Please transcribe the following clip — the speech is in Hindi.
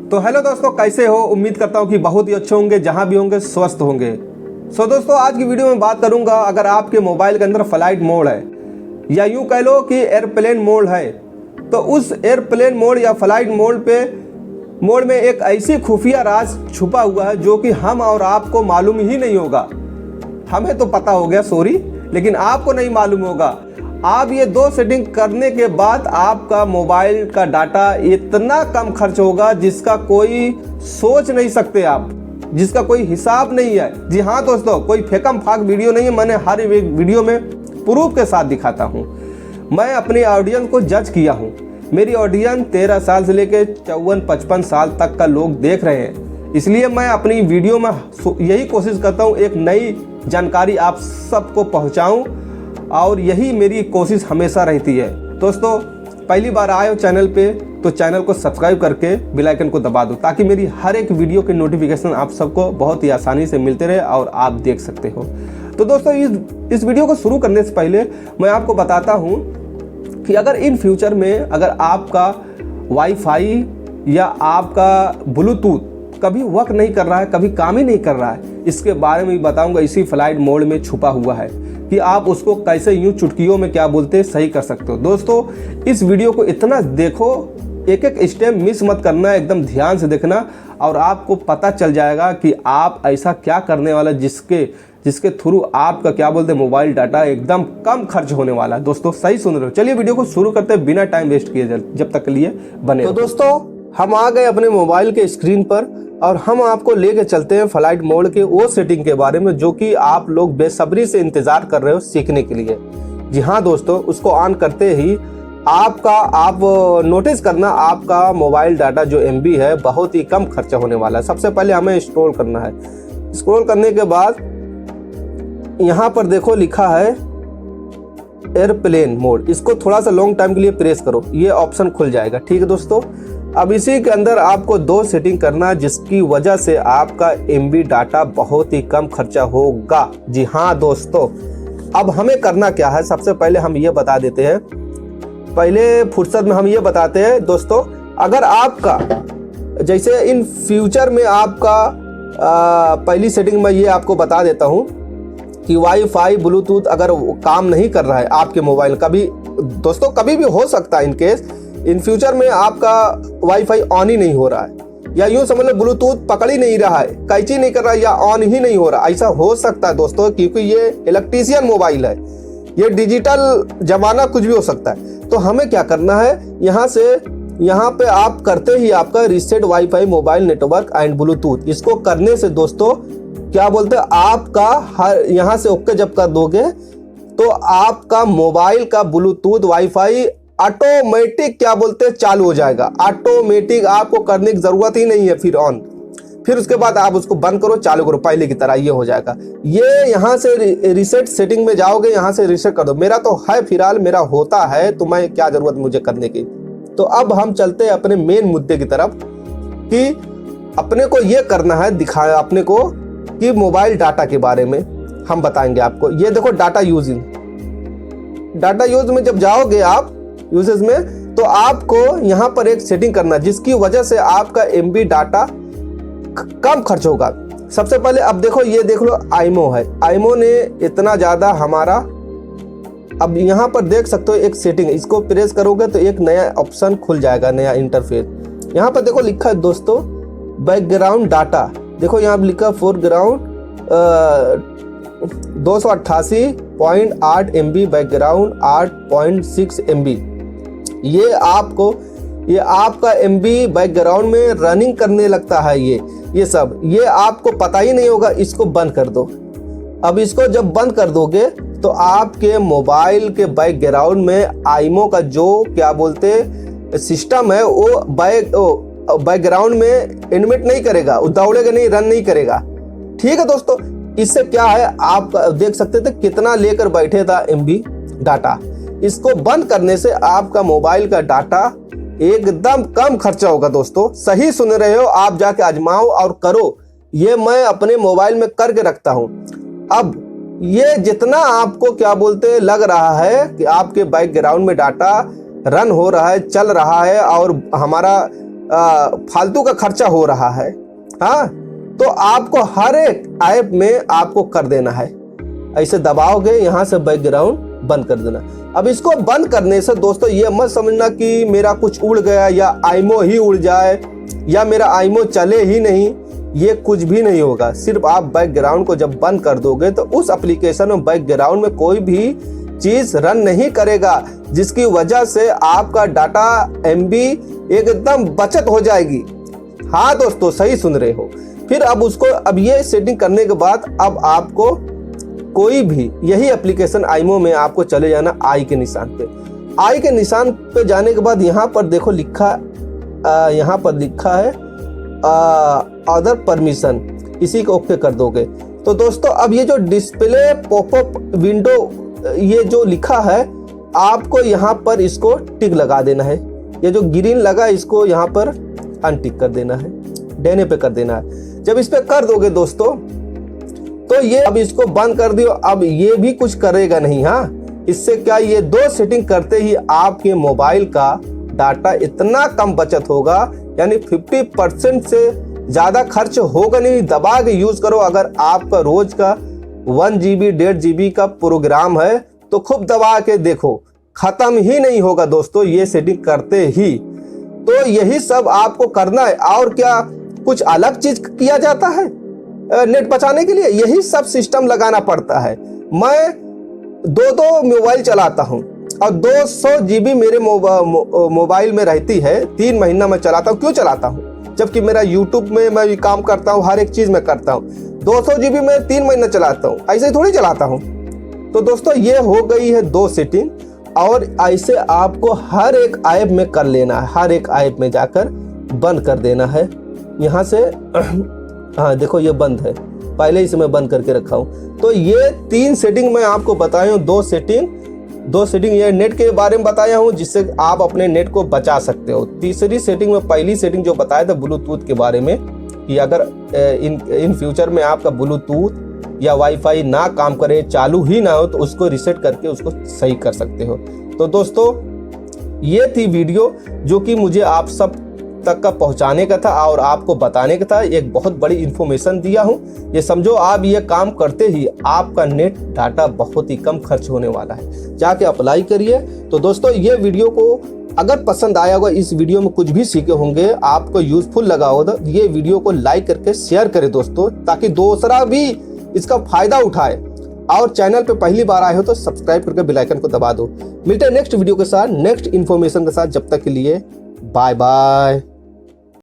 तो हेलो दोस्तों, कैसे हो? उम्मीद करता हूँ कि बहुत ही अच्छे होंगे, जहाँ भी होंगे स्वस्थ होंगे। दोस्तों, आज की वीडियो में बात करूंगा, अगर आपके मोबाइल के अंदर फ्लाइट मोड है या यूं कह लो कि एयरप्लेन मोड है, तो उस एयरप्लेन मोड या फ्लाइट मोड में एक ऐसी खुफिया राज छुपा हुआ है जो कि हम और आपको मालूम ही नहीं होगा। हमें तो पता हो गया, सॉरी, लेकिन आपको नहीं मालूम होगा। आप ये दो सेटिंग करने के बाद आपका मोबाइल का डाटा इतना कम खर्च होगा जिसका कोई सोच नहीं सकते आप, जिसका कोई हिसाब नहीं है। जी हाँ दोस्तों, कोई फेकम फाक वीडियो नहीं है, मैंने हर एक वीडियो में प्रूफ के साथ दिखाता हूँ। मैं अपनी ऑडियंस को जज किया हूँ। मेरी ऑडियंस 13 साल से लेकर 54-55 साल तक का लोग देख रहे हैं, इसलिए मैं अपनी वीडियो में यही कोशिश करता हूँ एक नई जानकारी आप सबको पहुँचाऊँ, और यही मेरी कोशिश हमेशा रहती है। दोस्तों, पहली बार आए हो चैनल पे तो चैनल को सब्सक्राइब करके बेल आइकन को दबा दो, ताकि मेरी हर एक वीडियो के नोटिफिकेशन आप सबको बहुत ही आसानी से मिलते रहे और आप देख सकते हो। तो दोस्तों, इस वीडियो को शुरू करने से पहले मैं आपको बताता हूँ कि अगर इन फ्यूचर में अगर आपका वाईफाई या आपका ब्लूटूथ कभी वर्क नहीं कर रहा है, कभी काम ही नहीं कर रहा है, इसके बारे में भी बताऊंगा। इसी फ्लाइट मोड में छुपा हुआ है कि आप उसको कैसे यूं चुटकियों में क्या बोलते हैं सही कर सकते हो। दोस्तों, इस वीडियो को इतना देखो, एक एक स्टेप मिस मत करना, एकदम ध्यान से देखना, और आपको पता चल जाएगा कि आप ऐसा क्या करने वाला जिसके थ्रू आपका क्या बोलते हैं मोबाइल डाटा एकदम कम खर्च होने वाला है। दोस्तों, सही सुन रहे हो। चलिए वीडियो को शुरू करते हैं बिना टाइम वेस्ट किए, जब तक के लिए बने। तो दोस्तों, हम आ गए अपने मोबाइल के स्क्रीन पर और हम आपको लेके चलते हैं फ्लाइट मोड के वो सेटिंग के बारे में जो कि आप लोग बेसब्री से इंतजार कर रहे हो सीखने के लिए। जी हाँ दोस्तों, उसको ऑन करते ही आप नोटिस करना, आपका मोबाइल डाटा जो MB है बहुत ही कम खर्चा होने वाला है। सबसे पहले हमें स्क्रॉल करना है। स्क्रॉल करने के बाद यहाँ पर देखो लिखा है एयरप्लेन मोड, इसको थोड़ा सा लॉन्ग टाइम के लिए प्रेस करो, ये ऑप्शन खुल जाएगा। ठीक है दोस्तों, अब इसी के अंदर आपको दो सेटिंग करना है जिसकी वजह से आपका MB डाटा बहुत ही कम खर्चा होगा। जी हाँ दोस्तों, अब हमें करना क्या है, सबसे पहले हम ये बता देते हैं। पहले फुर्सत में हम ये बताते हैं दोस्तों, अगर आपका जैसे इन फ्यूचर में आपका पहली सेटिंग में ये आपको बता देता हूँ कि वाईफाई ब्लूटूथ अगर काम नहीं कर रहा है आपके मोबाइल, कभी दोस्तों कभी भी हो सकता है इन केस इन फ्यूचर में आपका वाईफाई ऑन ही नहीं हो रहा है, या यूं समझ लो ब्लूटूथ पकड़ ही नहीं रहा है, कैची नहीं कर रहा है, या ऑन ही नहीं हो रहा, ऐसा हो सकता है दोस्तों, क्योंकि ये इलेक्ट्रीशियन मोबाइल है, ये डिजिटल जमाना कुछ भी हो सकता है। तो हमें क्या करना है, यहाँ पे आप करते ही आपका reset wifi mobile network and Bluetooth, इसको करने से दोस्तों क्या बोलते हैं आपका हर यहाँ से ओके जब कर दोगे तो आपका मोबाइल का ब्लूटूथ वाईफाई ऑटोमेटिक क्या बोलते हैं चालू हो जाएगा। ऑटोमेटिक, आपको करने की जरूरत ही नहीं है फिर ऑन, फिर उसके बाद आप उसको बंद करो चालू करो, पहले की तरह ये हो जाएगा। ये यहाँ से रीसेट सेटिंग में जाओगे, यहाँ से रीसेट कर दो। मेरा तो है फिलहाल, मेरा होता है, तो मैं क्या जरूरत मुझे करने की। तो अब हम चलते हैं अपने मेन मुद्दे की तरफ कि अपने को ये करना है, दिखाया अपने को कि मोबाइल डाटा के बारे में हम बताएंगे आपको। ये देखो डाटा यूज में जब जाओगे आप यूजेस में, तो आपको यहाँ पर एक सेटिंग करना जिसकी वजह से आपका MB डाटा कम खर्च होगा। सबसे पहले अब देखो, ये देख लो आईमो है, आईमो ने इतना ज्यादा हमारा, अब यहाँ पर देख सकते हो एक सेटिंग, इसको प्रेस करोगे तो एक नया ऑप्शन खुल जाएगा, नया इंटरफेस। यहाँ पर देखो लिखा है दोस्तों बैकग्राउंड डाटा, देखो यहाँ पर लिखा फोरग्राउंड 288.8 MB, बैकग्राउंड 8.6 MB। ये आपका MB बैकग्राउंड में रनिंग करने लगता है, ये सब ये आपको पता ही नहीं होगा। इसको बंद कर दो। अब इसको जब बंद कर दोगे तो आपके मोबाइल के बैकग्राउंड में आईमो का जो क्या बोलते सिस्टम है वो बैकग्राउंड में एनिमेट नहीं करेगा, वो दौड़ेगा नहीं, रन नहीं करेगा। ठीक है दोस्तों, इससे क्या है आप देख सकते थे कितना लेकर बैठे था MB डाटा। इसको बंद करने से आपका मोबाइल का डाटा एकदम कम खर्चा होगा। दोस्तों, सही सुन रहे हो, आप जाके आजमाओ और करो। ये मैं अपने मोबाइल में करके रखता हूं। अब ये जितना आपको क्या बोलते लग रहा है कि आपके बैकग्राउंड में डाटा रन हो रहा है, चल रहा है, और हमारा फालतू का खर्चा हो रहा है, हाँ, तो आपको हर एक ऐप में आपको कर देना है। ऐसे दबाओगे, यहाँ से बैकग्राउंड बंद कर देना। अब इसको बंद करने से दोस्तों ये मत समझना कि मेरा कुछ उड़ गया या आईमो ही उड़ जाए या मेरा आईमो चले ही नहीं, ये कुछ भी नहीं होगा। सिर्फ आप बैकग्राउंड को जब बंद कर दोगे तो उस एप्लीकेशन में बैकग्राउंड में कोई भी चीज रन नहीं करेगा, जिसकी वजह से आपका डाटा एमबी एकदम बचत हो जाएगी। हाँ दोस्तों, सही सुन रहे हो। फिर अब ये सेटिंग करने के बाद अब आपको कोई भी यही एप्लीकेशन आईमो में आपको चले जाना आई के निशान पे। आई के निशान पे जाने के बाद यहाँ पर देखो लिखा है अदर परमिशन, इसी को ओके कर दोगे तो दोस्तों अब ये जो डिस्प्ले पॉपअप विंडो ये जो लिखा है आपको यहाँ पर इसको टिक लगा देना है। ये जो ग्रीन लगा इसको यहाँ पर अनटिक कर देना है, देने पे कर देना है। जब इस पे कर दोगे दोस्तों तो ये अब इसको बंद कर दियो। अब ये भी कुछ करेगा नहीं। हाँ, इससे क्या, ये दो सेटिंग करते ही आपके मोबाइल का डाटा इतना कम बचत होगा, यानी 50% से ज्यादा खर्च होगा नहीं। दबा के यूज करो। अगर आपका रोज का 1 GB 1.5 GB का प्रोग्राम है तो खूब दबा के देखो, खत्म ही नहीं होगा दोस्तों ये सेटिंग करते ही। तो यही सब आपको करना है। और क्या कुछ अलग चीज किया जाता है नेट बचाने के लिए? यही सब सिस्टम लगाना पड़ता है। मैं 2 मोबाइल चलाता हूँ और 200 GB मेरे मोबाइल में रहती है। 3 महीना मैं चलाता हूँ। क्यों चलाता हूँ? जबकि मेरा यूट्यूब में मैं काम करता हूँ, हर एक चीज में करता हूँ। 200 GB में 3 महीना चलाता हूँ, ऐसे थोड़ी चलाता हूँ। तो दोस्तों ये हो गई है 2 सेटिंग, और ऐसे आपको हर एक ऐप में कर लेना है। हर एक ऐप में जाकर बंद कर देना है यहाँ से। हाँ देखो ये बंद है, पहले इसे मैं बंद करके रखा हूँ। तो ये 3 सेटिंग मैं आपको बताया हूँ। 2 सेटिंग ये नेट के बारे में बताया हूँ जिससे आप अपने नेट को बचा सकते हो। तीसरी सेटिंग में पहली सेटिंग जो बताया था ब्लूटूथ के बारे में, कि अगर इन फ्यूचर में आपका ब्लूटूथ या वाईफाई ना काम करे, चालू ही ना हो, तो उसको रीसेट करके उसको सही कर सकते हो। तो दोस्तों ये थी वीडियो जो कि मुझे आप सब तक का पहुंचाने का था और आपको बताने का था। एक बहुत बड़ी इंफॉर्मेशन दिया हूं। ये समझो आप ये काम करते ही आपका नेट डाटा बहुत ही कम खर्च होने वाला है। जाके अप्लाई करिए। तो दोस्तों ये वीडियो को अगर पसंद आया होगा, इस वीडियो में कुछ भी सीखे होंगे, आपको यूजफुल लगा होगा, तो ये वीडियो को लाइक करके शेयर करें दोस्तों, ताकि दूसरा भी इसका फायदा उठाए। और चैनल पे पहली बार आए हो तो सब्सक्राइब करके बेल आइकन को दबा दो। मिलते हैं नेक्स्ट वीडियो के साथ, नेक्स्ट इन्फॉर्मेशन के साथ। जब तक के लिए बाय बाय।